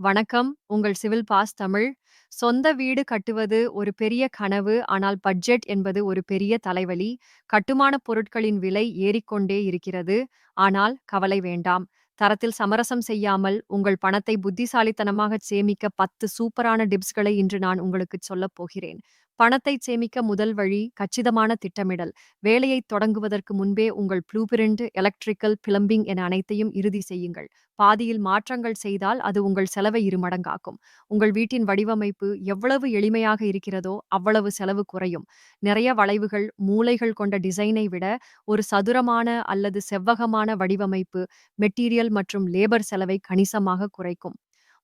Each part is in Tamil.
வணக்கம். உங்கள் சிவில் பாஸ் தமிழ். சொந்த வீடு கட்டுவது ஒரு பெரிய கனவு. ஆனால் பட்ஜெட் என்பது ஒரு பெரிய தலைவலி. கட்டுமானப் பொருட்களின் விலை ஏறிக்கொண்டே இருக்கிறது. ஆனால் கவலை வேண்டாம். தரத்தில் சமரசம் செய்யாமல் உங்கள் பணத்தை புத்திசாலித்தனமாகச் சேமிக்க 10 சூப்பரான டிப்ஸ்களை இன்று நான் உங்களுக்குச் சொல்லப் போகிறேன். பணத்தைச் சேமிக்க முதல் வழி கச்சிதமான திட்டமிடல். வேலையைத் தொடங்குவதற்கு முன்பே உங்கள் ப்ளூபிரிண்ட், எலக்ட்ரிக்கல், பிளம்பிங் என அனைத்தையும் இறுதி செய்யுங்கள். பாதியில் மாற்றங்கள் செய்தால் அது உங்கள் செலவை இருமடங்காக்கும். உங்கள் வீட்டின் வடிவமைப்பு எவ்வளவு எளிமையாக இருக்கிறதோ அவ்வளவு செலவு குறையும். நிறைய வளைவுகள், மூலைகள் கொண்ட டிசைனை விட ஒரு சதுரமான அல்லது செவ்வகமான வடிவமைப்பு மெட்டீரியல் மற்றும் லேபர் செலவை கணிசமாக குறைக்கும்.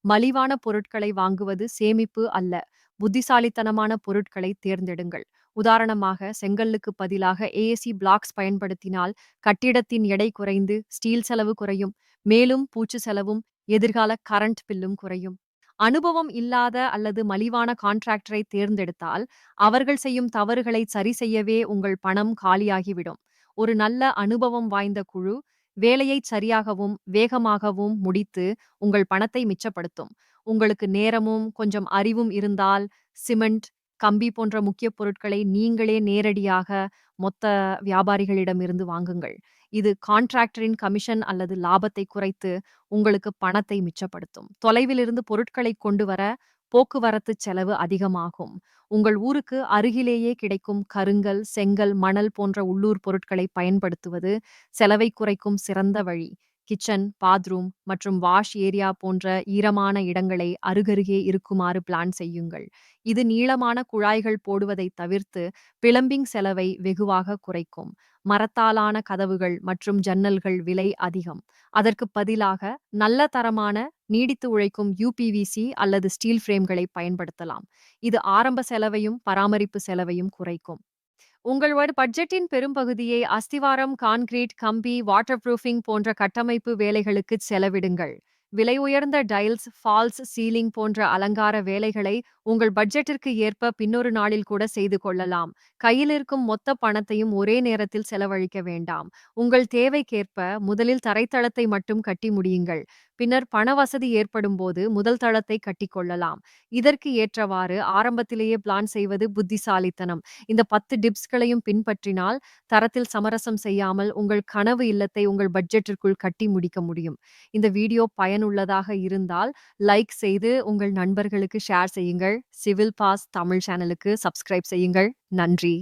மலிவான பொருட்களை வாங்குவது சேமிப்பு அல்ல. புத்திசாலித்தனமான பொருட்களை தேர்ந்தெடுங்கள். உதாரணமாக, செங்கல்லுக்கு பதிலாக ஏசி பிளாக்ஸ் பயன்படுத்தினால் கட்டிடத்தின் எடை குறைந்து ஸ்டீல் செலவு குறையும். மேலும் பூச்சு செலவும் எதிர்கால கரண்ட் பில்லும் குறையும். அனுபவம் இல்லாத அல்லது மலிவான கான்ட்ராக்டரை தேர்ந்தெடுத்தால் அவர்கள் செய்யும் தவறுகளை சரி செய்யவே உங்கள் பணம் காலியாகிவிடும். ஒரு நல்ல அனுபவம் வாய்ந்த குழு வேலையை சரியாகவும் வேகமாகவும் முடித்து உங்கள் பணத்தை மிச்சப்படுத்தும். உங்களுக்கு நேரமும் கொஞ்சம் அறிவும் இருந்தால் சிமெண்ட், கம்பி போன்ற முக்கிய பொருட்களை நீங்களே நேரடியாக மொத்த வியாபாரிகளிடமிருந்து வாங்குங்கள். இது கான்ட்ராக்டரின் கமிஷன் அல்லது லாபத்தை குறைத்து உங்களுக்கு பணத்தை மிச்சப்படுத்தும். தொலைவிலிருந்து பொருட்களை கொண்டு வர போக்குவரத்து செலவு அதிகமாகும். உங்கள் ஊருக்கு அருகிலேயே கிடைக்கும் கருங்கல், செங்கல், மணல் போன்ற உள்ளூர் பொருட்களை பயன்படுத்துவது செலவை குறைக்கும் சிறந்த வழி. கிச்சன், பாத்ரூம் மற்றும் வாஷ் ஏரியா போன்ற ஈரமான இடங்களை அருகருகே இருக்குமாறு பிளான் செய்யுங்கள். இது நீளமான குழாய்கள் போடுவதை தவிர்த்து பிளம்பிங் செலவை வெகுவாக குறைக்கும். மரத்தாலான கதவுகள் மற்றும் ஜன்னல்கள் விலை அதிகம். அதற்கு பதிலாக நல்ல தரமான நீடித்து உழைக்கும் யுபிவிசி அல்லது ஸ்டீல் ஃப்ரேம்களை பயன்படுத்தலாம். இது ஆரம்ப செலவையும் பராமரிப்பு செலவையும் குறைக்கும். உங்களோட பட்ஜெட்டின் பெரும்பகுதியை அஸ்திவாரம், கான்கிரீட், கம்பி, வாட்டர் ப்ரூஃபிங் போன்ற கட்டமைப்பு வேலைகளுக்கு செலவிடுங்கள். விலை உயர்ந்த டைல்ஸ், ஃபால்ஸ் சீலிங் போன்ற அலங்கார வேலைகளை உங்கள் பட்ஜெட்டிற்கு ஏற்ப பின்னொரு நாளில் கூட செய்து கொள்ளலாம். கையில் இருக்கும் மொத்த பணத்தையும் ஒரே நேரத்தில் செலவழிக்க வேண்டாம். உங்கள் தேவைக்கேற்ப முதலில் தரைத்தளத்தை மட்டும் கட்டி முடியுங்கள். பின்னர் பண வசதி ஏற்படும் போது முதல் தளத்தை கட்டிக்கொள்ளலாம். இதற்கு ஏற்றவாறு ஆரம்பத்திலேயே பிளான் செய்வது புத்திசாலித்தனம். இந்த 10 டிப்ஸ்களையும் பின்பற்றினால் தரத்தில் சமரசம் செய்யாமல் உங்கள் கனவு இல்லத்தை உங்கள் பட்ஜெட்டிற்குள் கட்டி முடிக்க முடியும். இந்த வீடியோ பயனுள்ளதாக இருந்தால் லைக் செய்து உங்கள் நண்பர்களுக்கு ஷேர் செய்யுங்கள். சிவில் பாஸ் தமிழ் சேனலுக்கு சப்ஸ்கிரைப் செய்யுங்கள். நன்றி.